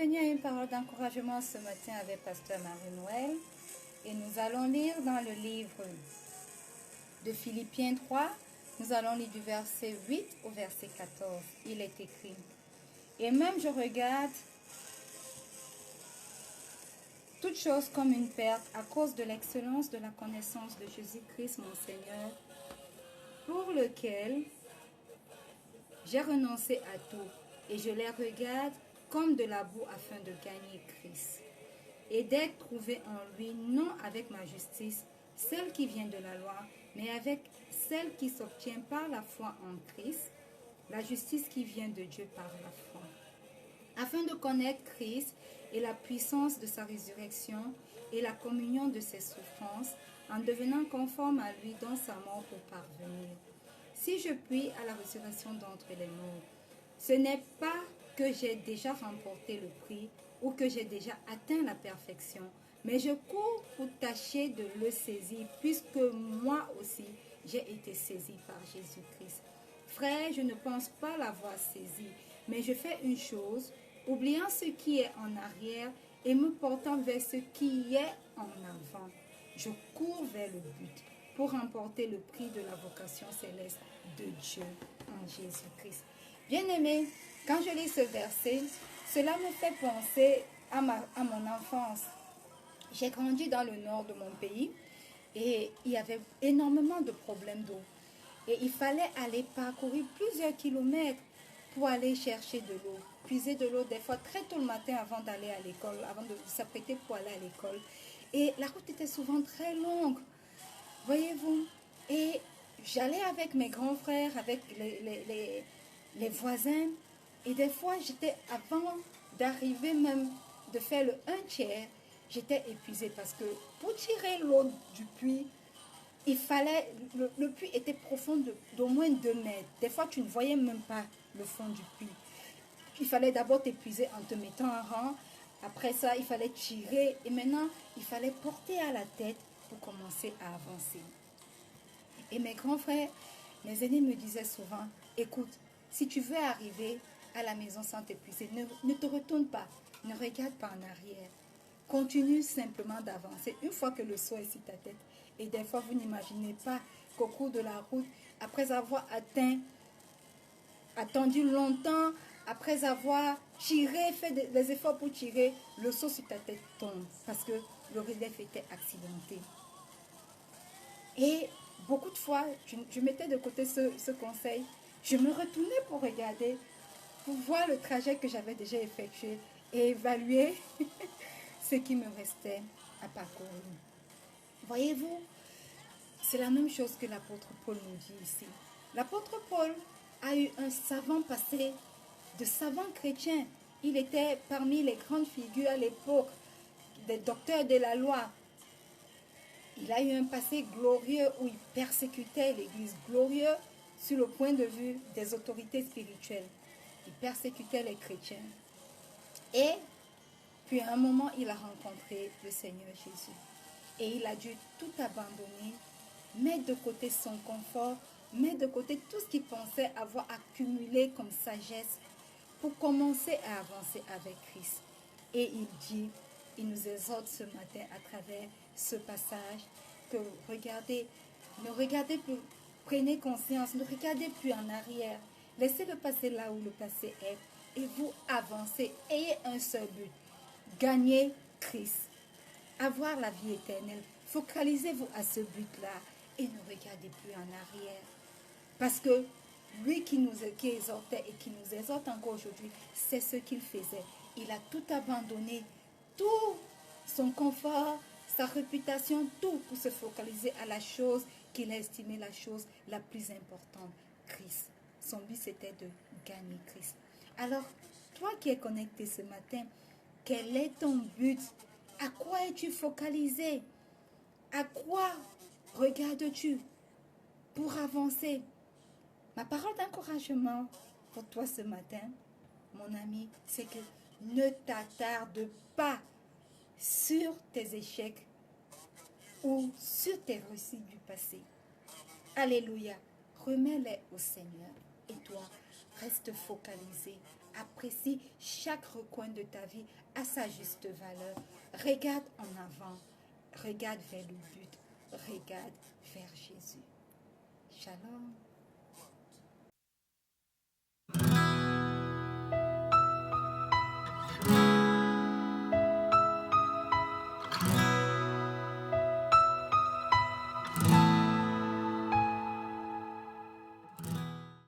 bienvenue à une parole d'encouragement ce matin avec Pasteur Marie-Noël. Et nous allons lire dans le livre de Philippiens 3. Nous allons lire du verset 8 au verset 14. Il est écrit: Et même je regarde toute chose comme une perte à cause de l'excellence de la connaissance de Jésus-Christ mon Seigneur, pour lequel j'ai renoncé à tout, et je les regarde comme de la boue afin de gagner Christ, et d'être trouvé en lui, non avec ma justice, celle qui vient de la loi, mais avec celle qui s'obtient par la foi en Christ, la justice qui vient de Dieu par la foi, afin de connaître Christ et la puissance de sa résurrection et la communion de ses souffrances, en devenant conforme à lui dans sa mort pour parvenir. Si je puis à la résurrection d'entre les morts, ce n'est pas que j'ai déjà remporté le prix ou que j'ai déjà atteint la perfection, mais je cours pour tâcher de le saisir, puisque moi aussi j'ai été saisi par Jésus-Christ. Frère, je ne pense pas l'avoir saisi, mais je fais une chose, oubliant ce qui est en arrière et me portant vers ce qui est en avant. Je cours vers le but pour remporter le prix de la vocation céleste de Dieu en Jésus-Christ. Bien-aimé, quand je lis ce verset, cela me fait penser à mon enfance. J'ai grandi dans le nord de mon pays et il y avait énormément de problèmes d'eau. Et il fallait aller parcourir plusieurs kilomètres pour aller chercher de l'eau, puiser de l'eau des fois très tôt le matin avant d'aller à l'école, avant de s'apprêter pour aller à l'école. Et la route était souvent très longue, voyez-vous. Et j'allais avec mes grands frères, avec les voisins. Et des fois, avant d'arriver même de faire le 1/3, j'étais épuisée parce que pour tirer l'eau du puits, il fallait, le puits était profond d'au moins 2 mètres. Des fois, tu ne voyais même pas le fond du puits. Il fallait d'abord t'épuiser en te mettant en rang. Après ça, il fallait tirer. Et maintenant, il fallait porter à la tête pour commencer à avancer. Et mes grands frères, mes aînés me disaient souvent, écoute, si tu veux arriver à la maison sans t'épuiser, ne te retourne pas, ne regarde pas en arrière. Continue simplement d'avancer. Une fois que le seau est sur ta tête, et des fois vous n'imaginez pas qu'au cours de la route, après avoir attendu longtemps, après avoir tiré, fait des efforts pour tirer, le seau sur ta tête tombe parce que le relief était accidenté. Et beaucoup de fois, je mettais de côté ce conseil, je me retournais pour regarder, pour voir le trajet que j'avais déjà effectué et évaluer ce qui me restait à parcourir. Voyez-vous, c'est la même chose que l'apôtre Paul nous dit ici. L'apôtre Paul a eu un savant passé, de savant chrétien. Il était parmi les grandes figures à l'époque, des docteurs de la loi. Il a eu un passé glorieux où il persécutait l'Église, glorieux sur le point de vue des autorités spirituelles. Il persécutait les chrétiens. Et puis à un moment, il a rencontré le Seigneur Jésus. Et il a dû tout abandonner, mettre de côté son confort, mettre de côté tout ce qu'il pensait avoir accumulé comme sagesse pour commencer à avancer avec Christ. Et il nous exhorte ce matin à travers ce passage que ne regardez plus, prenez conscience, ne regardez plus en arrière. Laissez le passé là où le passé est et vous avancez. Ayez un seul but, gagner Christ, avoir la vie éternelle. Focalisez-vous à ce but-là et ne regardez plus en arrière. Parce que lui qui exhortait et qui nous exhorte encore aujourd'hui, c'est ce qu'il faisait. Il a tout abandonné, tout son confort, sa réputation, tout pour se focaliser à la chose qu'il a estimée la chose la plus importante, Christ. Son but, c'était de gagner Christ. Alors, toi qui es connecté ce matin, quel est ton but? À quoi es-tu focalisé? À quoi regardes-tu pour avancer? Ma parole d'encouragement pour toi ce matin, mon ami, c'est que ne t'attarde pas sur tes échecs ou sur tes réussites du passé. Alléluia. Remets-les au Seigneur et toi, Reste focalisé. Apprécie chaque recoin de ta vie à sa juste valeur. Regarde en avant. Regarde vers le but. Regarde vers Jésus. Shalom.